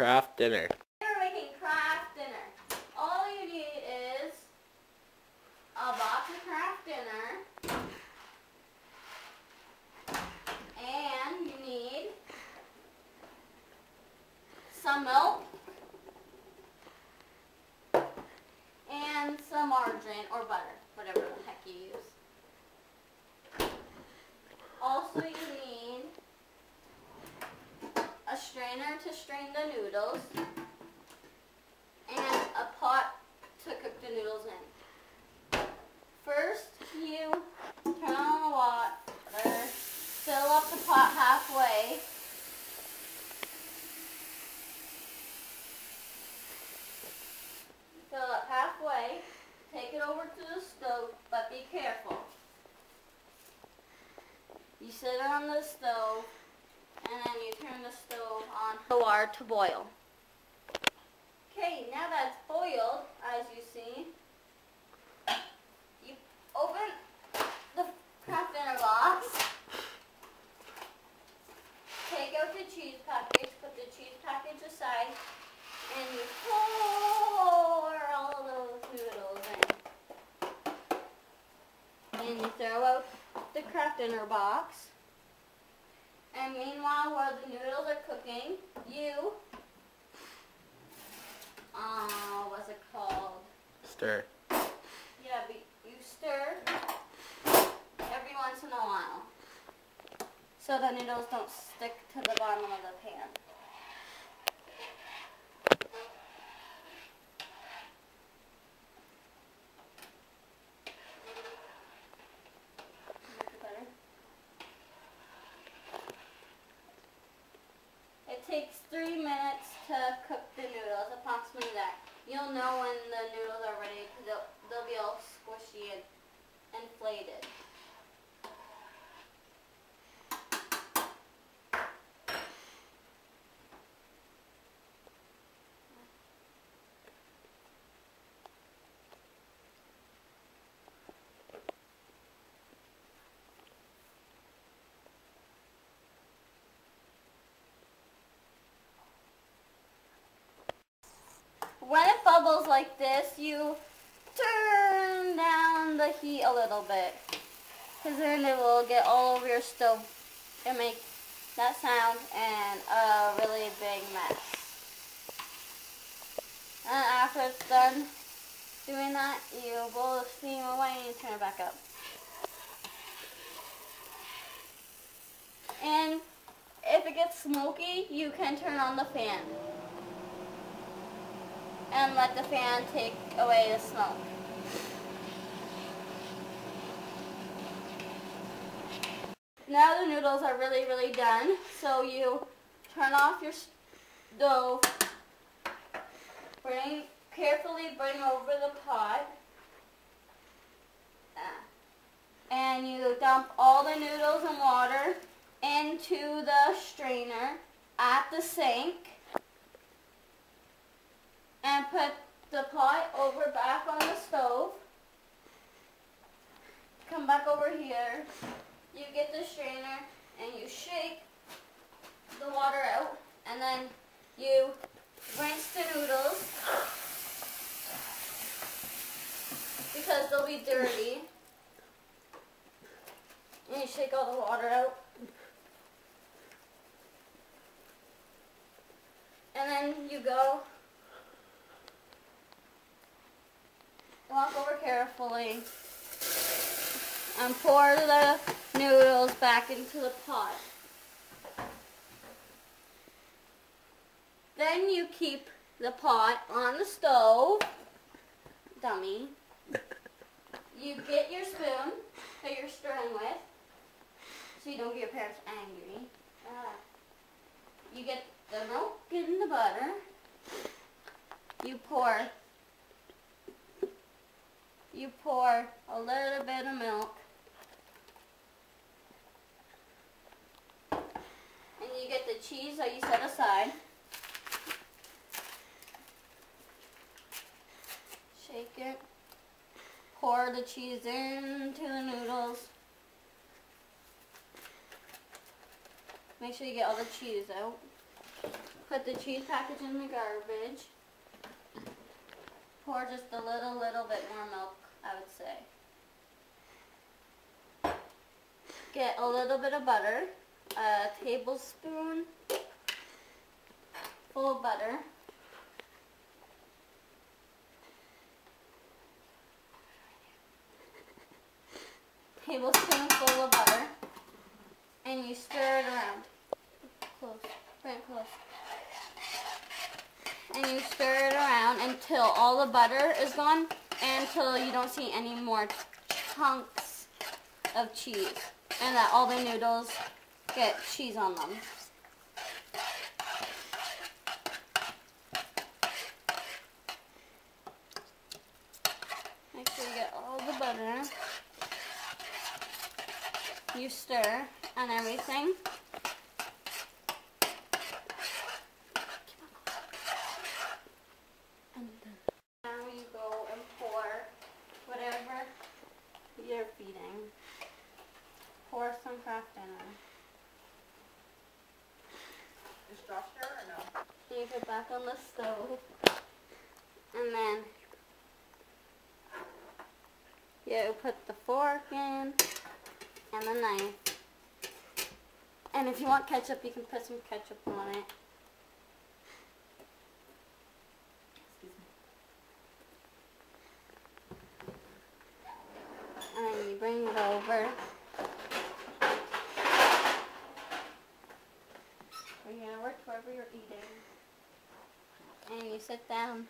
Kraft dinner. We're making Kraft dinner. All you need is a box of Kraft dinner, and you need some milk and some margarine or butter, whatever the heck you use. Also, you need a strainer to strain the noodles and a pot to cook the noodles in. First, you turn on the water, fill up the pot halfway. Fill it halfway, take it over to the stove, but be careful. You set it on the stove, and then you turn the stove on the water to boil. Okay, now that it's boiled, as you see, you open the Kraft dinner box, take out the cheese package, put the cheese package aside, and you pour all those noodles in. And you throw out the Kraft dinner box. And meanwhile, while the noodles are cooking, you, what's it called? Stir. Yeah, but you stir every once in a while, so the noodles don't stick to the bottom of the pan. It takes 3 minutes to cook the noodles, approximately that. You'll know when the noodles are ready because they'll be all squishy and inflated. When it bubbles like this, you turn down the heat a little bit, because then it will get all over your stove and make that sound and a really big mess. And after it's done doing that, you blow the steam away and you turn it back up. And if it gets smoky, you can turn on the fan and let the fan take away the smoke. Now the noodles are really done, so you turn off your stove, carefully bring over the pot, and you dump all the noodles and water into the strainer at the sink. And put the pot over back on the stove. Come back over here. You get the strainer and you shake the water out. And then you rinse the noodles because they'll be dirty. And you shake all the water out. And then you go walk over carefully and pour the noodles back into the pot. Then you keep the pot on the stove, dummy. You get your spoon that you're stirring with, so you don't get your parents angry. You get the milk and the butter. You pour a little bit of milk, and you get the cheese that you set aside. Shake it, pour the cheese into the noodles. Make sure you get all the cheese out. Put the cheese package in the garbage. Pour just a little bit more milk, I would say. Get a little bit of butter, a tablespoon full of butter. Tablespoon full of butter. And you stir it around. Close. Bring it close. And you stir it around until all the butter is gone and until you don't see any more chunks of cheese. And that all the noodles get cheese on them. Make sure you get all the butter. You stir and everything. And then now you go and pour whatever you're feeding. Pour some Kraft Dinner. Is Josh there or no? You put it back on the stove. And then you put the fork in and the knife. And if you want ketchup, you can put some ketchup on it. Excuse me. And then you bring it over. Bring it over to wherever you're eating. And you sit down.